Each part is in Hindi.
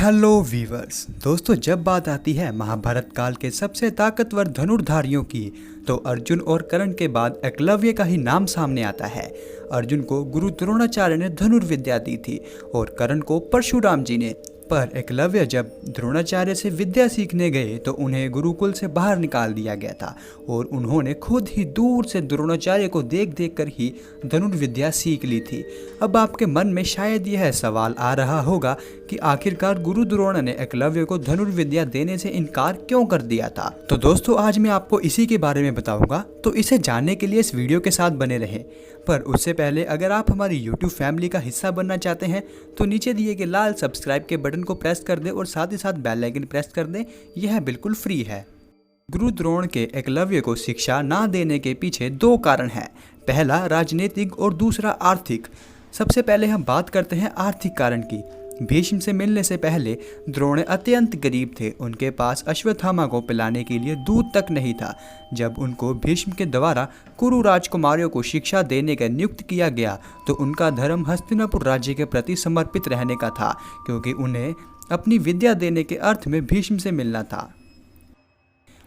हेलो वीवर्स दोस्तों, जब बात आती है महाभारत काल के सबसे ताकतवर धनुर्धारियों की तो अर्जुन और कर्ण के बाद एकलव्य का ही नाम सामने आता है। अर्जुन को गुरु द्रोणाचार्य ने धनुर्विद्या दी थी और कर्ण को परशुराम जी ने। पर एकलव्य जब द्रोणाचार्य से विद्या सीखने गए तो उन्हें गुरुकुल से बाहर निकाल दिया गया था और उन्होंने खुद ही दूर से द्रोणाचार्य को देख देख कर ही धनुर्विद्या सीख ली थी। अब आपके मन में शायद यह सवाल आ रहा होगा कि आखिरकार गुरु द्रोण ने एकलव्य को धनुर्विद्या देने से इनकार क्यों कर दिया था। तो दोस्तों, आज मैं आपको इसी के बारे में बताऊंगा, तो इसे जानने के लिए इस वीडियो के साथ बने रहें। पर उससे पहले अगर आप हमारी YouTube फैमिली का हिस्सा बनना चाहते हैं तो नीचे दिए गए लाल सब्सक्राइब के बटन को प्रेस कर दें और साथ ही साथ बेल आइकन प्रेस कर दें। यह बिल्कुल फ्री है। गुरु द्रोण के एकलव्य को शिक्षा ना देने के पीछे दो कारण हैं। पहला राजनीतिक और दूसरा आर्थिक। सबसे पहले हम बात करते हैं आर्थिक कारण की। भीष्म से मिलने से पहले द्रोण अत्यंत गरीब थे। उनके पास अश्वत्थामा को पिलाने के लिए दूध तक नहीं था। जब उनको भीष्म के द्वारा कुरु राजकुमारियों को शिक्षा देने का नियुक्त किया गया तो उनका धर्म हस्तिनापुर राज्य के प्रति समर्पित रहने का था, क्योंकि उन्हें अपनी विद्या देने के अर्थ में भीष्म से मिलना था।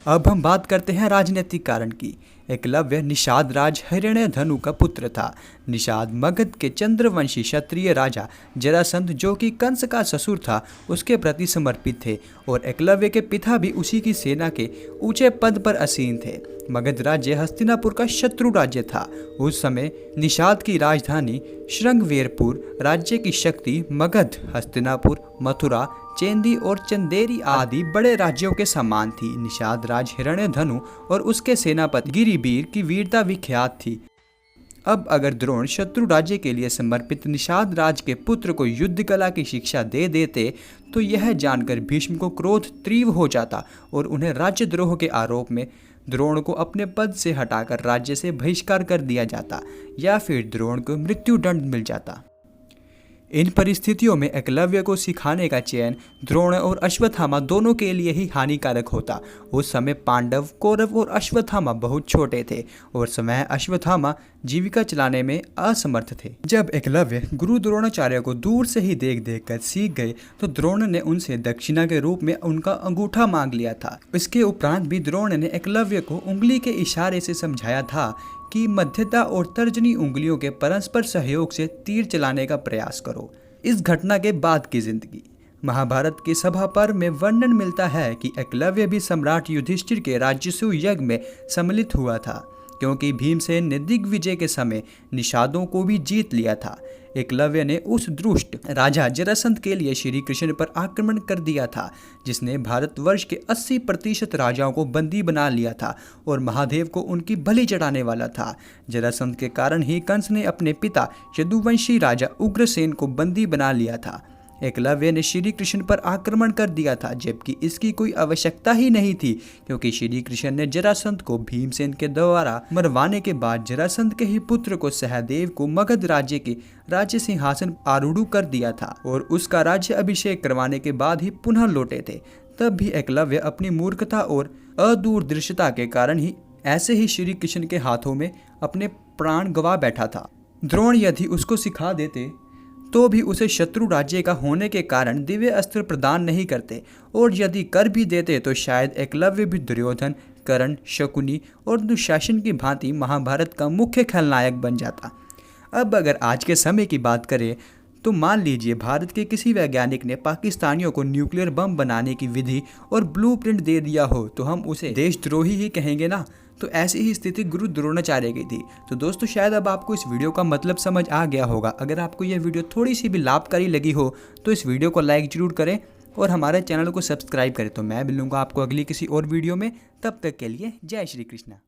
अब हम बात करते हैं राजनीतिक कारण की। एकलव्य निषाद राज हिरण्यधनु का पुत्र था। निषाद मगध के चंद्रवंशी क्षत्रिय राजा जरासंध, जो कि कंस का ससुर था, उसके प्रति समर्पित थे और एकलव्य के पिता भी उसी की सेना के ऊंचे पद पर आसीन थे। मगध राज्य हस्तिनापुर का शत्रु राज्य था। उस समय निषाद की राजधानी श्रृंगवेरपुर राज्य की शक्ति मगध, हस्तिनापुर, मथुरा, चेंदी और चंदेरी आदि बड़े राज्यों के समान थी। निषाद राज हिरण्यधनु और उसके सेनापति गिरिबीर की वीरता विख्यात थी। अब अगर द्रोण शत्रु राज्य के लिए समर्पित निषाद राज के पुत्र को युद्ध कला की शिक्षा दे देते तो यह जानकर भीष्म को क्रोध तीव्र हो जाता और उन्हें राज्यद्रोह के आरोप में द्रोण को अपने पद से हटाकर राज्य से बहिष्कार कर दिया जाता या फिर द्रोण को मृत्युदंड मिल जाता। इन परिस्थितियों में एकलव्य को सिखाने का चयन द्रोण और अश्वत्थामा दोनों के लिए ही हानिकारक होता। उस समय पांडव, कौरव और अश्वत्थामा बहुत छोटे थे और समय अश्वत्थामा जीविका चलाने में असमर्थ थे। जब एकलव्य गुरु द्रोणाचार्य को दूर से ही देख देख कर सीख गए तो द्रोण ने उनसे दक्षिणा के रूप में उनका अंगूठा मांग लिया था। इसके उपरांत भी द्रोण ने एकलव्य को उंगली के इशारे से समझाया था कि मध्यता और तर्जनी उंगलियों के परस्पर सहयोग से तीर चलाने का प्रयास करो। इस घटना के बाद की जिंदगी। महाभारत के सभा पर्व में वर्णन मिलता है कि एकलव्य भी सम्राट युधिष्ठिर के राजसूय यज्ञ में सम्मिलित हुआ था, क्योंकि भीमसेन ने दिग्विजय के समय निषादों को भी जीत लिया था। एकलव्य ने उस दुष्ट राजा जरासंध के लिए श्री कृष्ण पर आक्रमण कर दिया था, जिसने भारतवर्ष के 80% राजाओं को बंदी बना लिया था और महादेव को उनकी बलि चढ़ाने वाला था। जरासंध के कारण ही कंस ने अपने पिता यदुवंशी राजा उग्रसेन को बंदी बना लिया था। एकलव्य ने श्री कृष्ण पर आक्रमण कर दिया था, जबकि इसकी कोई आवश्यकता ही नहीं थी, क्योंकि श्री कृष्ण ने जरासंध को भीमसेन के द्वारा मरवाने के बाद जरासंध के ही पुत्र को सहदेव को मगध राज्य के राज्य सिंहासन आरूढ़ कर दिया था और उसका राज्य अभिषेक करवाने के बाद ही पुनः लौटे थे। तब भी एकलव्य अपनी मूर्खता और अदूरदृष्टता के कारण ही ऐसे ही श्री कृष्ण के हाथों में अपने प्राण गंवा बैठा था। द्रोण यदि उसको सिखा देते तो भी उसे शत्रु राज्य का होने के कारण दिव्य अस्त्र प्रदान नहीं करते, और यदि कर भी देते तो शायद एकलव्य भी दुर्योधन, कर्ण, शकुनी और दुशासन की भांति महाभारत का मुख्य खलनायक बन जाता। अब अगर आज के समय की बात करें तो मान लीजिए भारत के किसी वैज्ञानिक ने पाकिस्तानियों को न्यूक्लियर बम बनाने की विधि और ब्लूप्रिंट दे दिया हो तो हम उसे देशद्रोही ही कहेंगे ना। तो ऐसी ही स्थिति गुरु द्रोणाचार्य की थी। तो दोस्तों, शायद अब आपको इस वीडियो का मतलब समझ आ गया होगा। अगर आपको यह वीडियो थोड़ी सी भी लाभकारी लगी हो तो इस वीडियो को लाइक जरूर करें और हमारे चैनल को सब्सक्राइब करें। तो मैं मिलूंगा आपको अगली किसी और वीडियो में। तब तक के लिए जय श्री कृष्णा।